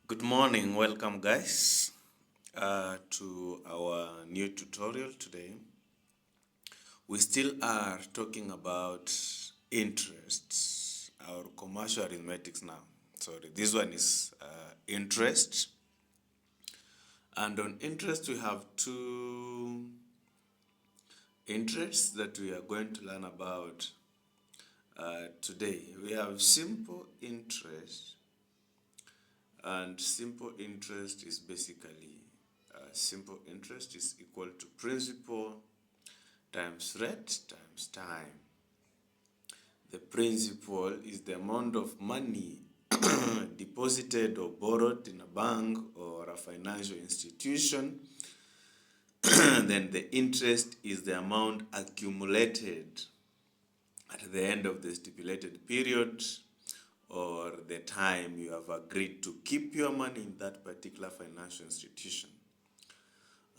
Good morning, welcome guys to our new tutorial today. We still are talking about interests, our commercial arithmetics now. Sorry, this one is interest. And on interest, we have two interests that we are going to learn about today. We have simple interest, and simple interest is basically simple interest is equal to principal times rate times time. The principal is the amount of money deposited or borrowed in a bank or a financial institution. Then the interest is the amount accumulated at the end of the stipulated period or the time you have agreed to keep your money in that particular financial institution.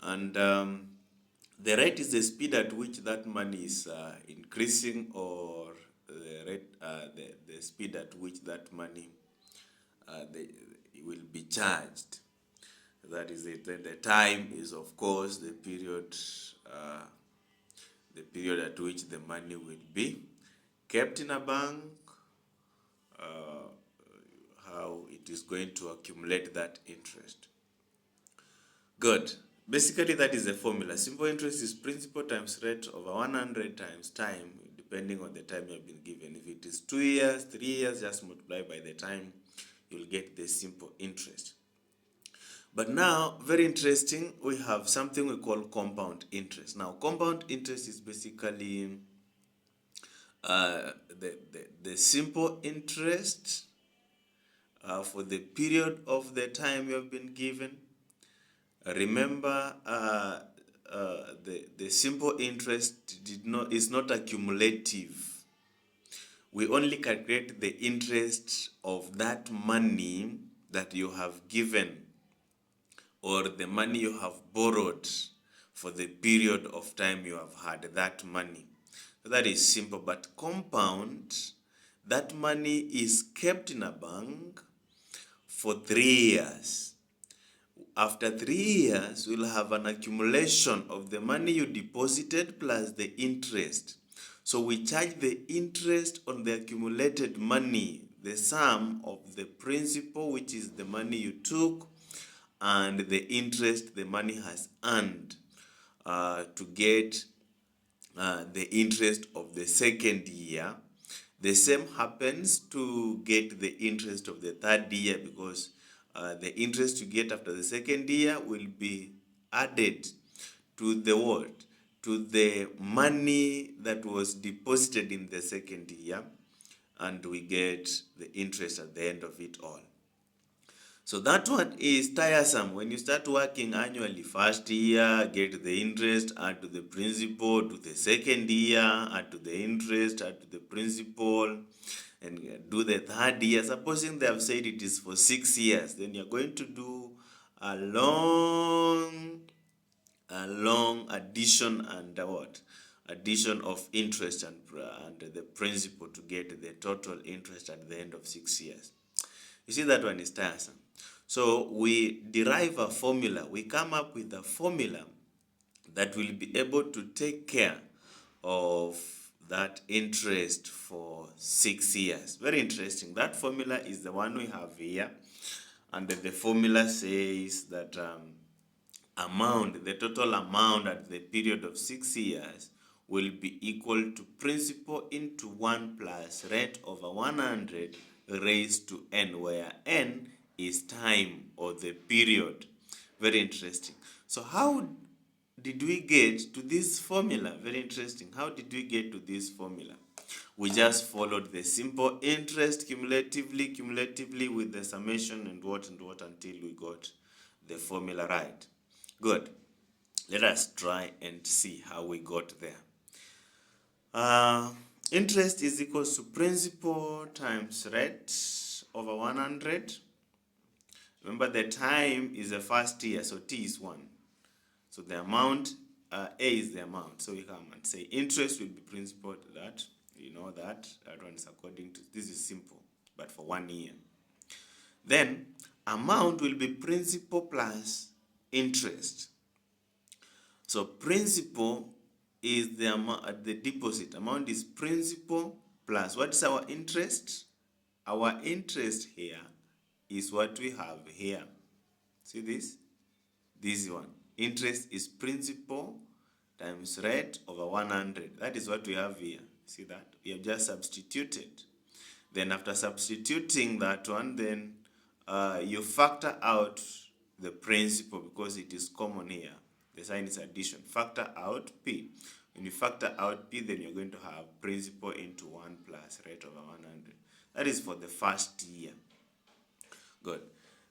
And the rate is the speed at which that money is increasing, or the rate, the speed at which that money will be charged. That is it. Then the time is, of course, the period at which the money will be kept in a bank, how it is going to accumulate that interest. Good. Basically, that is the formula. Simple interest is principal times rate over 100 times time, depending on the time you have been given. If it is 2 years, 3 years, just multiply by the time, you'll get the simple interest. But now, very interesting, we have something we call compound interest. Now, compound interest is basically the simple interest for the period of the time you have been given. Remember, the simple interest is not accumulative. We only calculate the interest of that money that you have given or the money you have borrowed for the period of time you have had that money. So that is simple. But compound, that money is kept in a bank for 3 years. After 3 years, we'll have an accumulation of the money you deposited plus the interest. So we charge the interest on the accumulated money, the sum of the principal, which is the money you took, and the interest the money has earned to get the interest of the second year. The same happens to get the interest of the third year, because the interest you get after the second year will be added to the what? To the money that was deposited in the second year, and we get the interest at the end of it all. So that one is tiresome. When you start working annually, first year, get the interest, add to the principal, to the second year, add to the interest, add to the principal, and do the third year. Supposing they have said it is for 6 years, then you're going to do a long addition and what? Addition of interest and the principal to get the total interest at the end of 6 years. You see, that one is tiresome. So we derive a formula. We come up with a formula that will be able to take care of that interest for 6 years. Very interesting. That formula is the one we have here. And the formula says that the total amount at the period of 6 years will be equal to principal into 1 plus rate over 100 raised to n, where n is time or the period. Very interesting. So how did we get to this formula? Very interesting. How did we get to this formula? We just followed the simple interest cumulatively with the summation and what until we got the formula right. Good. Let us try and see how we got there. Interest is equal to principal times rate over 100. Remember, the time is the first year, so t is 1. So the amount, a is the amount. So we come and say interest will be principal to that. You know that. That one is according to, this is simple, but for 1 year. Then amount will be principal plus interest. So principal is the amount, the deposit amount is principal plus, what is our interest? Our interest here is what we have here. See this? This one. Interest is principal times rate over 100. That is what we have here. See that? We have just substituted. Then after substituting that one, then you factor out the principal because it is common here. The sign is addition. Factor out P. When you factor out P, then you're going to have principal into 1 plus rate over 100. That is for the first year. Good.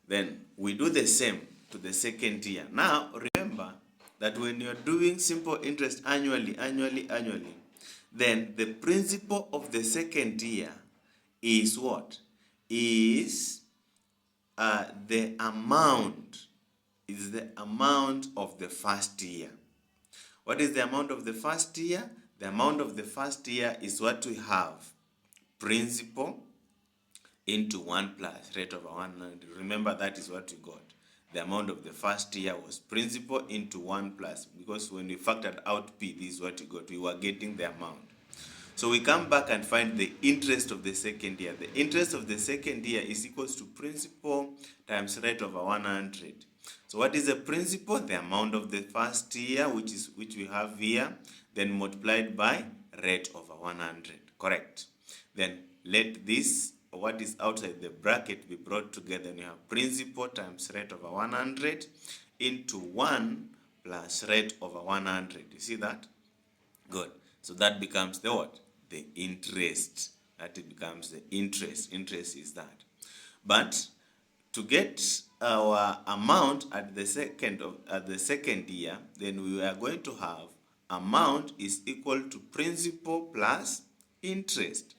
Then we do the same to the second year. Now, remember that when you're doing simple interest annually, then the principal of the second year is what? Is the amount of the first year. What is the amount of the first year? The amount of the first year is what we have. Principal into 1 plus rate over 100. Remember, that is what we got. The amount of the first year was principal into 1 plus, because when we factored out P, this is what we got. We were getting the amount. So we come back and find the interest of the second year. The interest of the second year is equals to principal times rate over 100. So what is the principal? The amount of the first year, which we have here, then multiplied by rate over 100. Correct. Then let this, what is outside the bracket, be brought together, and you have principal times rate over 100 into 1 plus rate over 100. You see that? Good. So that becomes the what? The interest. That it becomes the interest. Interest is that. But to get our amount at the second year, then we are going to have amount is equal to principal plus interest.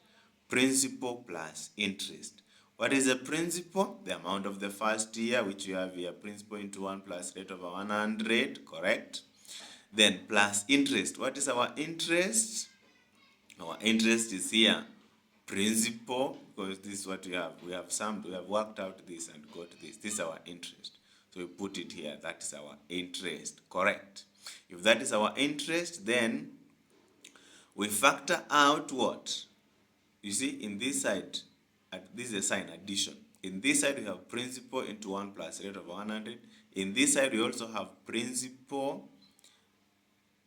Principal plus interest. What is the principal? The amount of the first year, which we have here, principal into 1 plus rate over 100, correct? Then plus interest. What is our interest? Our interest is here, principal, because this is what we have. We have worked out this and got this. This is our interest. So we put it here. That is our interest, correct? If that is our interest, then we factor out what? You see, in this side, this is a sign addition. In this side, we have principal into 1 plus rate of 100. In this side, we also have principal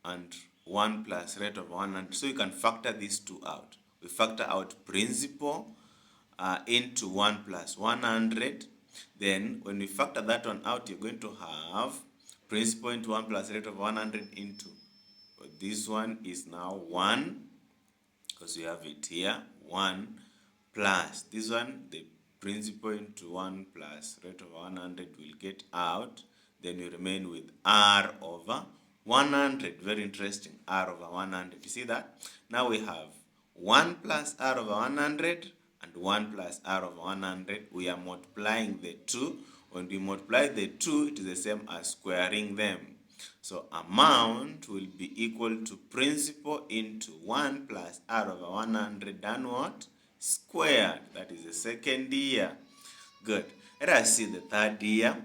and 1 plus rate of 100. So you can factor these two out. We factor out principal into 1 plus 100. Then when we factor that one out, you're going to have principal into 1 plus rate of 100 into, this one is now 1, because you have it here, 1 plus this one, the principal into 1 plus rate of 100 will get out. Then you remain with R over 100. Very interesting. R over 100. You see that? Now we have 1 plus R over 100 and 1 plus R over 100. We are multiplying the two. When we multiply the two, it is the same as squaring them. So amount will be equal to principal into 1 plus R over 100 and what? Squared. That is the second year. Good. Let us see the third year.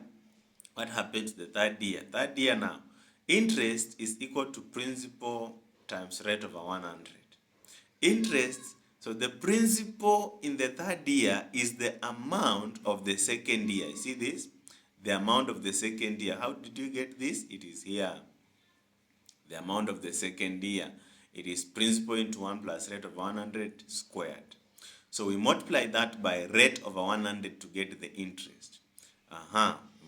What happened to the third year? Third year now. Interest is equal to principal times rate over 100. Interest, so the principal in the third year is the amount of the second year. You see this? The amount of the second year. How did you get this? It is here. The amount of the second year. It is principal into 1 plus rate of 100 squared. So we multiply that by rate over 100 to get the interest.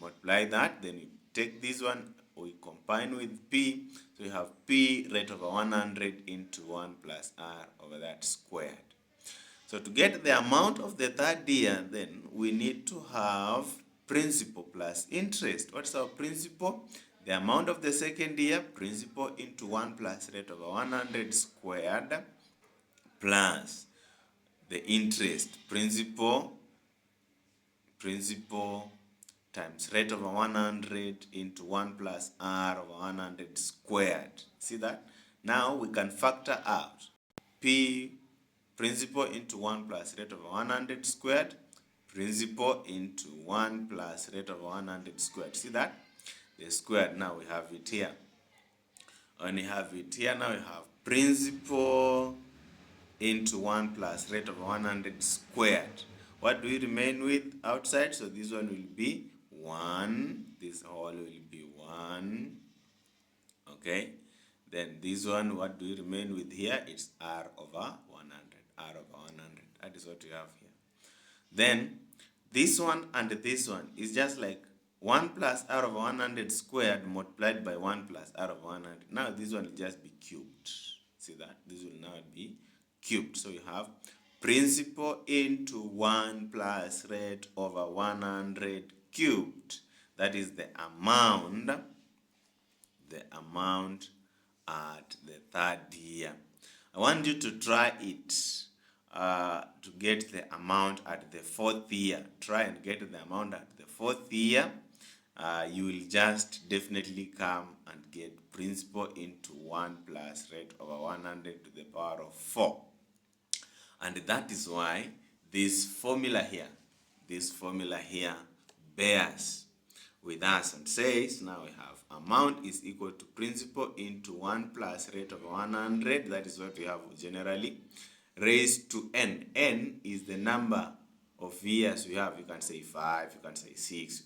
Multiply that, then you take this one, we combine with P, so we have P rate over 100 into 1 plus R over that squared. So to get the amount of the third year, then we need to have principal plus interest. What's our principal? The amount of the second year, principal into 1 plus rate over 100 squared plus the interest, principal times rate over 100 into 1 plus R over 100 squared. See that? Now we can factor out P, principal into 1 plus rate over 100 squared, principal into 1 plus rate of 100 squared. See that? The squared, now we have it here. When we have it here, now we have principal into 1 plus rate of 100 squared. What do we remain with outside? So this one will be 1. This whole will be 1. Okay. Then this one, what do we remain with here? It's r over 100. R over 100. That is what we have here. Then this one and this one is just like 1 plus r over 100 squared multiplied by 1 plus r over 100. Now this one will just be cubed. See that? This will now be cubed. So you have principal into 1 plus rate over 100 cubed. That is the amount at the third year. I want you to try it to get the amount at the fourth year. Try and get the amount at the fourth year. You will just definitely come and get principal into 1 plus rate over 100 to the power of 4. And that is why this formula here bears with us and says, now we have amount is equal to principal into 1 plus rate of 100. That is what we have generally, raised to n. N is the number of years we have. You can say 5, you can say 6.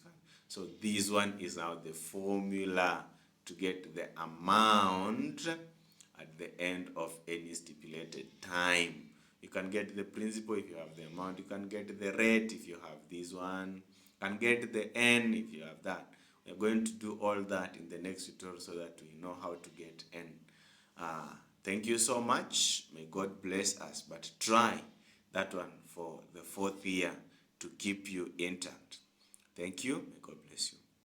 So this one is now the formula to get the amount at the end of any stipulated time. You can get the principal if you have the amount. You can get the rate if you have this one. You can get the n if you have that. We are going to do all that in the next tutorial so that we know how to get n. Thank you so much. May God bless us. But try that one for the fourth year to keep you intact. Thank you. May God bless you.